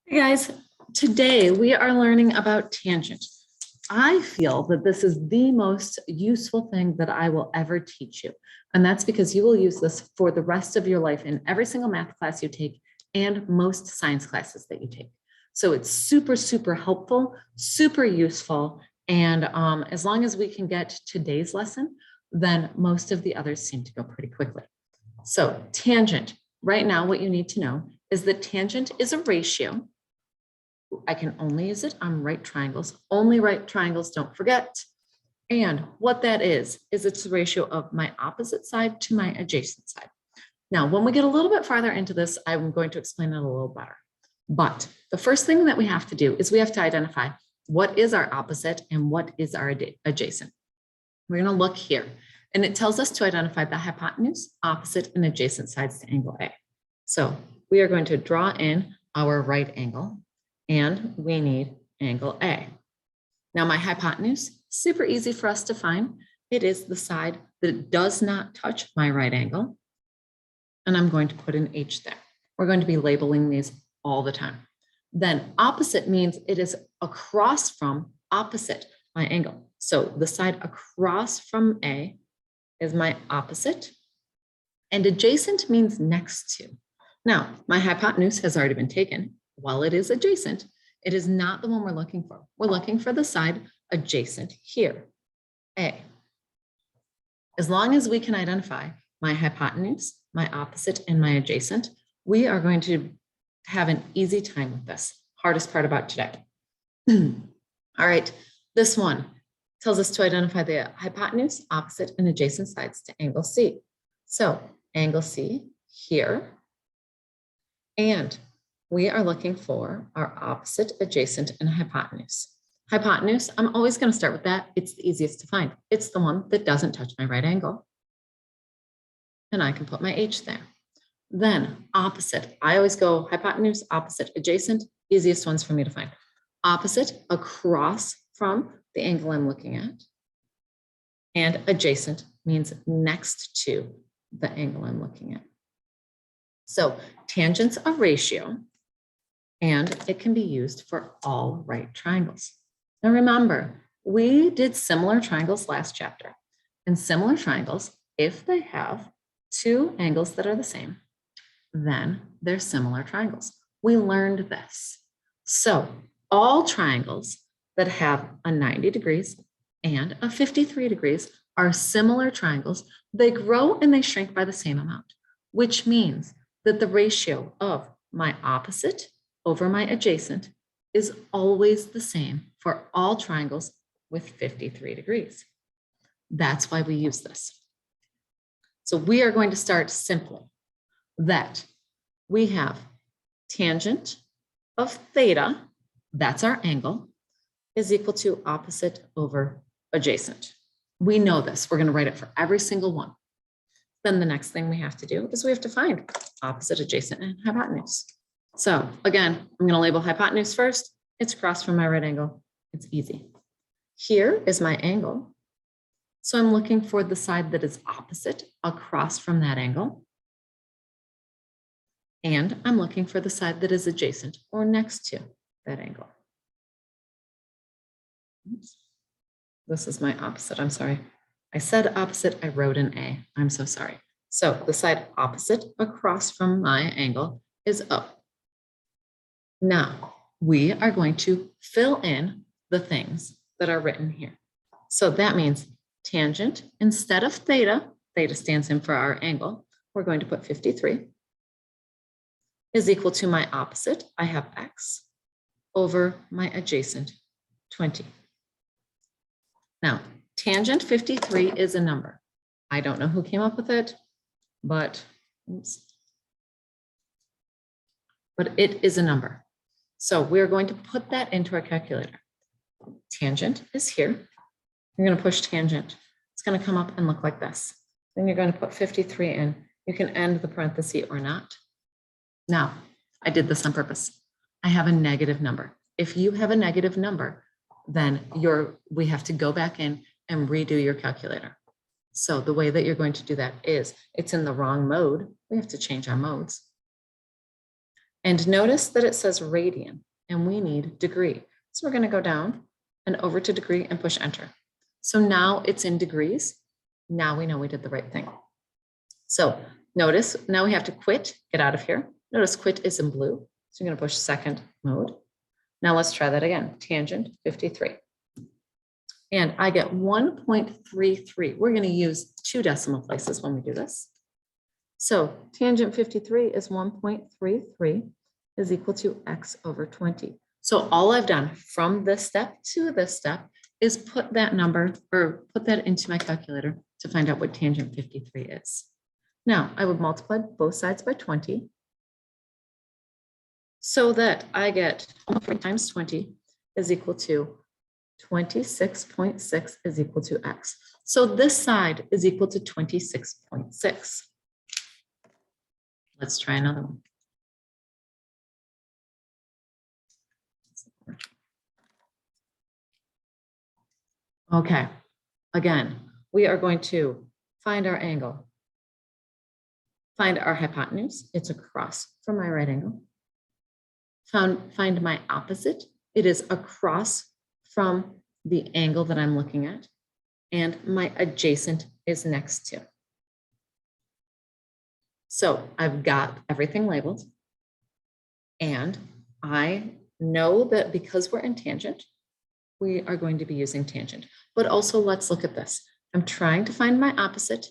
Hey guys, today we are learning about tangent. I feel that this is the most useful thing that I will ever teach you. And that's because you will use this for the rest of your life in every single math class you take and most science classes that you take. So it's super, super helpful, super useful. And as long as we can get today's lesson, then most of the others seem to go pretty quickly. So tangent, right now, what you need to know is that tangent is a ratio. I can only use it on right triangles, only right triangles, don't forget. And what that is it's the ratio of my opposite side to my adjacent side. Now, when we get a little bit farther into this, I'm going to explain it a little better. But the first thing that we have to do is we have to identify what is our opposite and what is our adjacent. We're going to look here, and it tells us to identify the hypotenuse, opposite, and adjacent sides to angle A. So we are going to draw in our right angle, and we need angle A. Now my hypotenuse, super easy for us to find. It is the side that does not touch my right angle. And I'm going to put an H there. We're going to be labeling these all the time. Then opposite means it is across from opposite my angle. So the side across from A is my opposite. And adjacent means next to. Now, my hypotenuse has already been taken. While it is adjacent, it is not the one we're looking for. We're looking for the side adjacent here, A. As long as we can identify my hypotenuse, my opposite, and my adjacent, we are going to have an easy time with this. Hardest part about today. All right, this one tells us to identify the hypotenuse, opposite, and adjacent sides to angle C. So angle C here, and we are looking for our opposite, adjacent, and hypotenuse. Hypotenuse, I'm always going to start with that. It's the easiest to find. It's the one that doesn't touch my right angle. And I can put my H there. Then opposite, I always go hypotenuse, opposite, adjacent, easiest ones for me to find. Opposite, across from the angle I'm looking at. And adjacent means next to the angle I'm looking at. So tangent's a ratio, and it can be used for all right triangles. Now remember, we did similar triangles last chapter. And similar triangles, if they have two angles that are the same, then they're similar triangles. We learned this. So all triangles that have a 90 degrees and a 53 degrees are similar triangles. They grow and they shrink by the same amount, which means that the ratio of my opposite over my adjacent is always the same for all triangles with 53 degrees. That's why we use this. So we are going to start simply that we have tangent of theta, that's our angle, is equal to opposite over adjacent. We know this. We're going to write it for every single one. Then the next thing we have to do is we have to find opposite, adjacent, and hypotenuse. So again, I'm going to label hypotenuse first. It's across from my right angle. It's easy. Here is my angle. So I'm looking for the side that is opposite across from that angle. And I'm looking for the side that is adjacent or next to that angle. Oops. This is my opposite. I'm sorry. I said opposite. I wrote an A. I'm so sorry. So the side opposite across from my angle is O. Now we are going to fill in the things that are written here. So that means tangent, instead of theta, theta stands in for our angle, we're going to put 53, is equal to my opposite, I have X, over my adjacent, 20. Now, tangent 53 is a number. I don't know who came up with it, but it is a number. So we're going to put that into our calculator. Tangent is here. You're going to push tangent. It's going to come up and look like this. Then you're going to put 53 in. You can end the parenthesis or not. Now, I did this on purpose. I have a negative number. If you have a negative number, then we have to go back in and redo your calculator. So the way that you're going to do that is it's in the wrong mode. We have to change our modes. And notice that it says radian and we need degree. So we're going to go down and over to degree and push enter. So now it's in degrees. Now we know we did the right thing. So notice now we have to quit, get out of here. Notice quit is in blue. So you're going to push second mode. Now let's try that again. Tangent 53. And I get 1.33. We're going to use 2 decimal places when we do this. So tangent 53 is 1.33 is equal to x over 20. So all I've done from this step to this step is put that number or put that into my calculator to find out what tangent 53 is. Now I would multiply both sides by 20 so that I get 3 times 20 is equal to 26.6 is equal to x. So this side is equal to 26.6. Let's try another one. Okay, again, we are going to find our angle. Find our hypotenuse, it's across from my right angle. Find my opposite, it is across from the angle that I'm looking at. And my adjacent is next to. So I've got everything labeled. And I know that because we're in tangent, we are going to be using tangent. But also let's look at this. I'm trying to find my opposite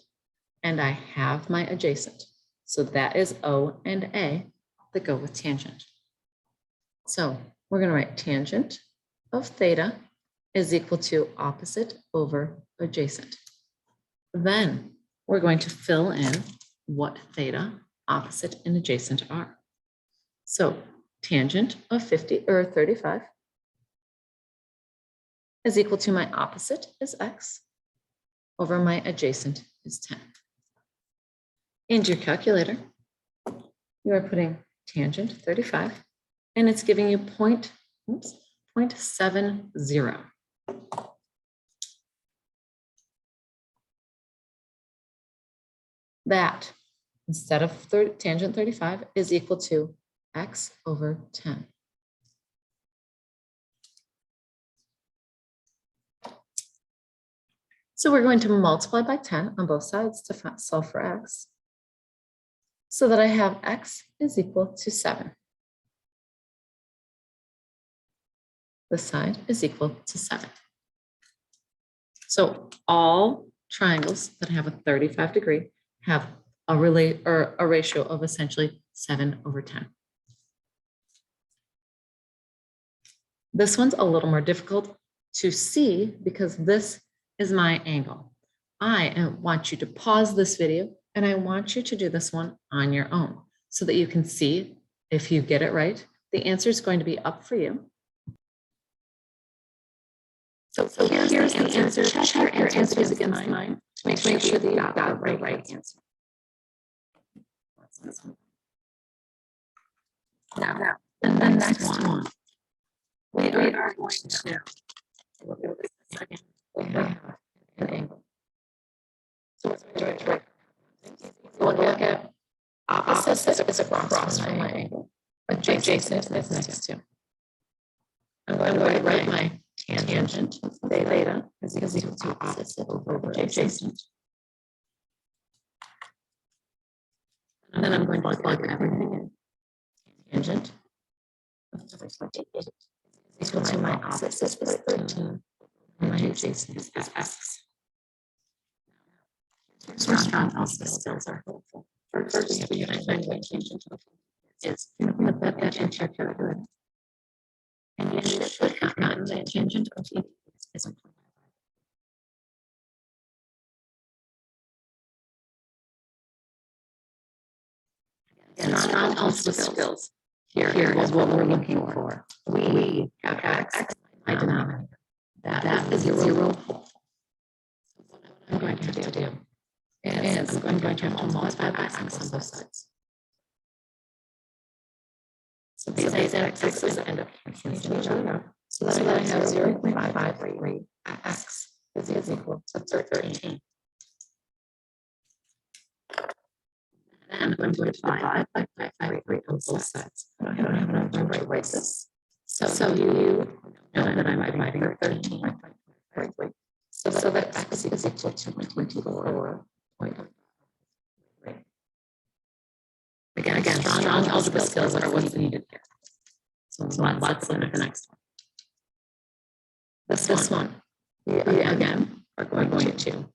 and I have my adjacent. So that is O and A that go with tangent. So we're going to write tangent of theta is equal to opposite over adjacent. Then we're going to fill in what theta, opposite, and adjacent are. So tangent of 50 or 35 is equal to my opposite is x over my adjacent is 10. Into your calculator, you are putting tangent 35 and it's giving you 0.70. That instead of tangent 35 is equal to x over 10. So we're going to multiply by 10 on both sides to solve for x, so that I have x is equal to 7. This side is equal to 7. So all triangles that have a 35 degree have a ratio of essentially 7 over 10. This one's a little more difficult to see because this is my angle. I want you to pause this video and I want you to do this one on your own so that you can see if you get it right. The answer is going to be up for you. So here's the answer. Check your answers against mine to make sure that you got the right answer. Now, the next one, we are going to look at this again. We have an angle. So we're going to look at opposite is across from my angle. Adjacent is next to. I'm going to write my tangent of theta is equal to opposite over adjacent. And then I'm going to plug everything in. Tangent of 20 is equal to my opposite is 13. And my adjacent is x. Strong skills are helpful. First, you find my tangent of is put that into your calculator. And you should have gotten the tangent of theta is 1.5. And strong algebra skills. Here is what we're looking for. We have x, my denominator. That is 0. So what I'm going to have to do is I'm going to have to multiply by x on both sides. So these x's end up canceling each other. So that I have 0.553 x is equal to 13. And I'm going to divide by 553 on both sides. I don't have enough time to write this. So you know that I'm dividing 13. So that x is equal to 24. Again, strong algebra skills are what's needed here. So let's look at the next one. This one, we again are going to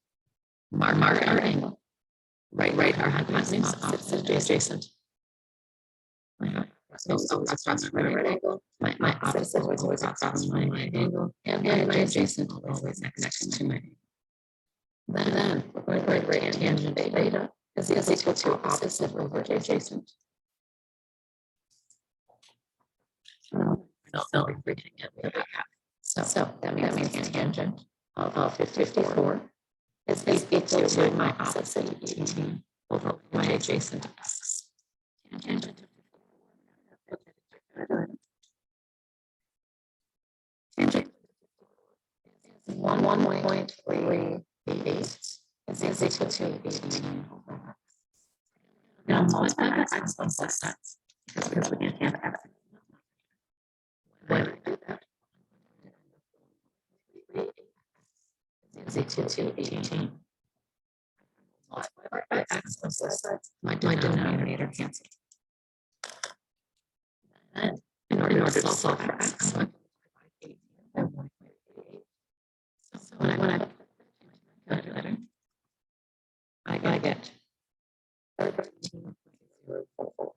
mark our angle, write our hypotenuse opposite adjacent. So across my right angle, my opposite is always across my angle, and my adjacent always next to my angle. Then we're going to write tangent theta is equal to opposite over adjacent. No, everything at the back half. So that means tangent of 54 is equal to my opposite 18 over my adjacent x. Tangent is 1.38 is equal to 18 over x. Now multiply by x on both sides because we can't have x. When I do that, is equal to 18. Multiply by x on both sides. My denominator cancels. And in order to solve for x, so when I calculator, I get 13.044.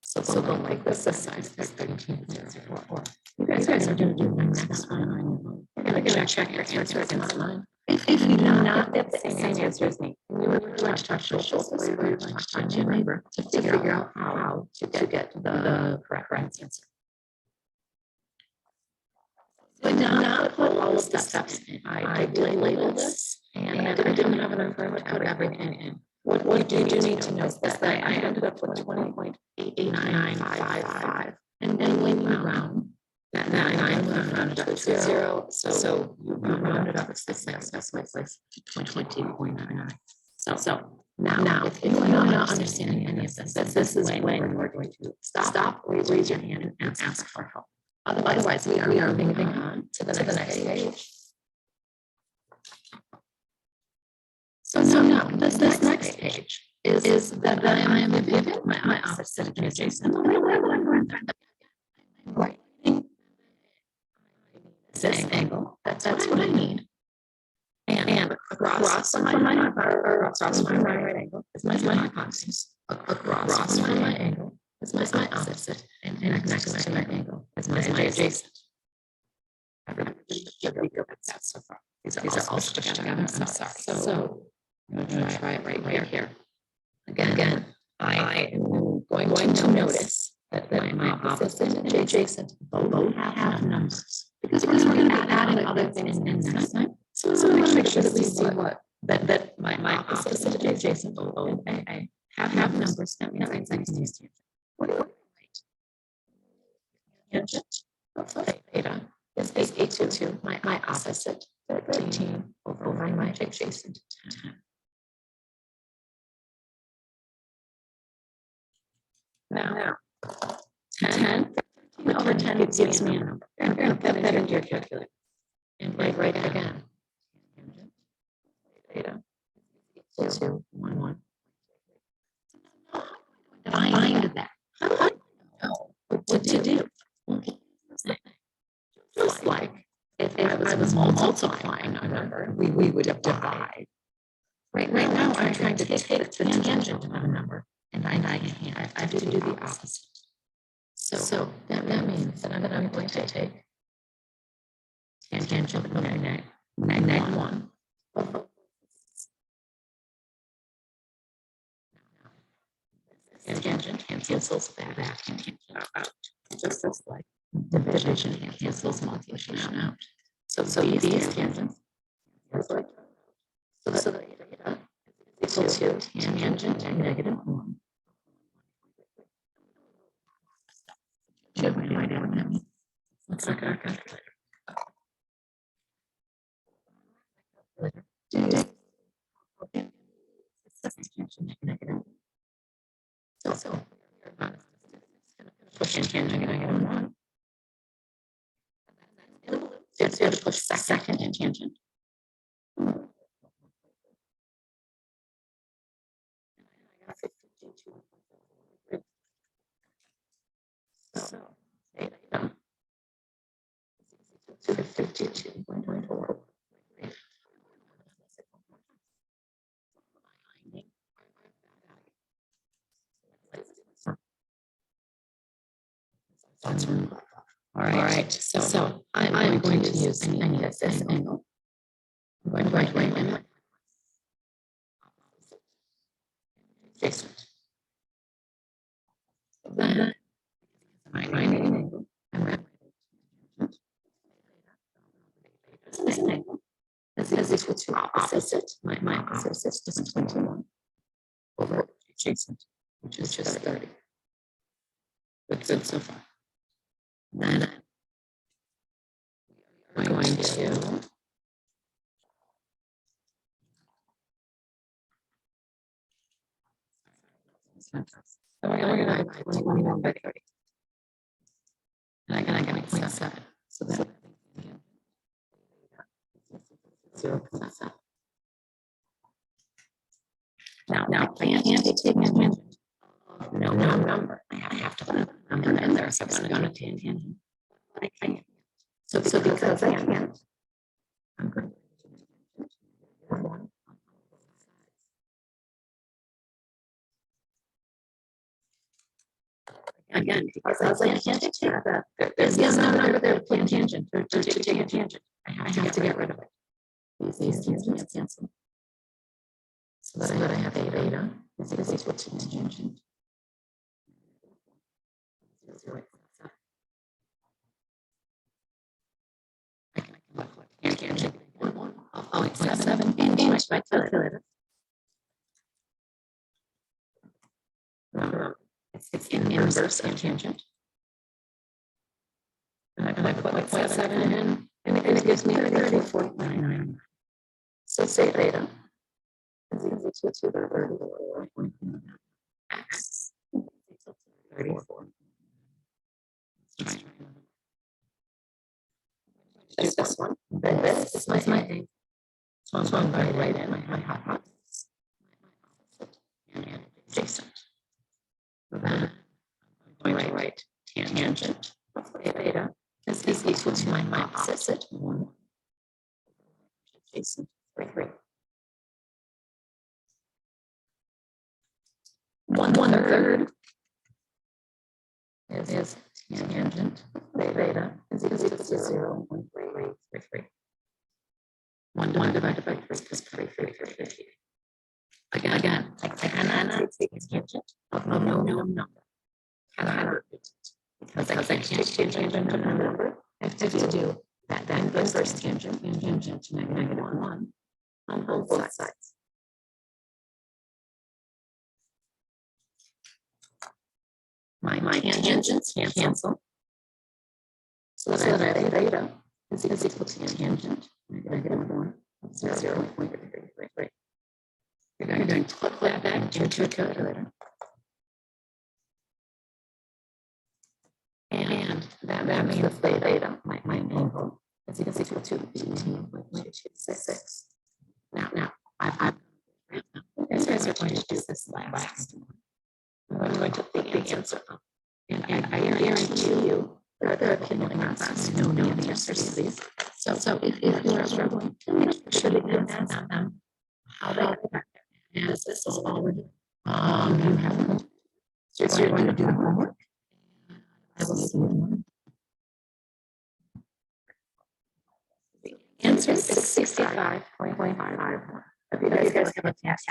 So go like this side is 13.044. You guys are going to do the next one. You're going to check your answer against mine. If you do not get the same answer as me, you would like to talk to Schultz or you would like to talk to your neighbor to figure out how to get the correct answer. So I did not put all of the steps in. I did label this, and I didn't have enough room to put everything in. What you do need to know is that I ended up with 20.8955. And then when you round, that 9 was rounded up to 0. So you round it up to 20.99. So now if you are not understanding any of this is when we're going to stop, raise your hand, and ask for help. Otherwise, we are moving on to the next page. So now this next page is that I am given my opposite and adjacent. I'm writing this angle. That's what I need. And across my right angle is my hypotenuse. Across my angle is my opposite, and next to my angle is my adjacent. So far. These are all stitched together. I'm sorry. So I'm going to try it right here. Again, I am going to notice that my opposite and adjacent both have numbers because we're going to be adding other things in next time. So make sure that we see that my opposite and adjacent both have numbers. That means I can use it. What do tangent of theta is equal to my opposite 13 over my adjacent 10. Now 10 over 10 gives me a number. I'm going to put that into your calculator and write it again. Theta equal to 1. Find that. How do I know what to do? Just like if I was multiplying a number, we would divide. Right now, I'm trying to take the tangent of a number, and I can't. I have to do the opposite. So that means that I'm going to take tangent of negative 1. Tangent cancels back and tangent out. Just as like division cancels multiplication out. So these tangents cancel like so the theta is equal to tangent of negative 1. Do you have any idea what that means? Let's look at our calculator. So push -1. So you have to push second and tangent. So, theta to the 52.4. All right. So I'm going to use any of this angle. I'm going to write my adjacent. Then my angle. I'm going to this angle is equal to opposite. My opposite is 21 over adjacent, which is just 30. Good so far. Then I'm going to so we're going to divide 21 by 30. And I'm going to 0.7. So that 0.7. Now I can't take tangent. No number. I have to put a number in there. So I'm going to tangent. I can't. So because I can't, I'm going to again, because I can't take that. There's no number there to tangent or to take a tangent. I have to get rid of it. These tangents cancel. So that I have theta is equal to tangent. I can put tangent 0.7 into my calculator. It's in inverse of tangent. And I put 0.7 in, and it gives me 34.99. So say theta is equal to the x 34. There's this one. This is my thing. So I'm going to write in my hypothesis. And adjacent. So then I'm going to write tangent of theta is equal to my opposite 1 adjacent 3. 1/3 is tangent theta is equal to 0.333. 1 divided by 3 is 3. Again, I cannot take a tangent of no number. Cannot because I can't take tangent of no number. I have to do that inverse tangent to -1 on both sides. My tangents cancel. So that I have theta is equal to tangent -1 of 0.333. You're going to plug that back into a calculator. And that means theta, my angle, is equal to 18.266. Now, you guys are going to do this last. I'm going to put the answer up. And I guarantee you there are people in our class who know the answers to these. So if you are struggling, make sure that you ask them how they got there. And this is all we're doing. You have so you're going to do the homework. I will see you. The answer is 65.55. If you guys have a task,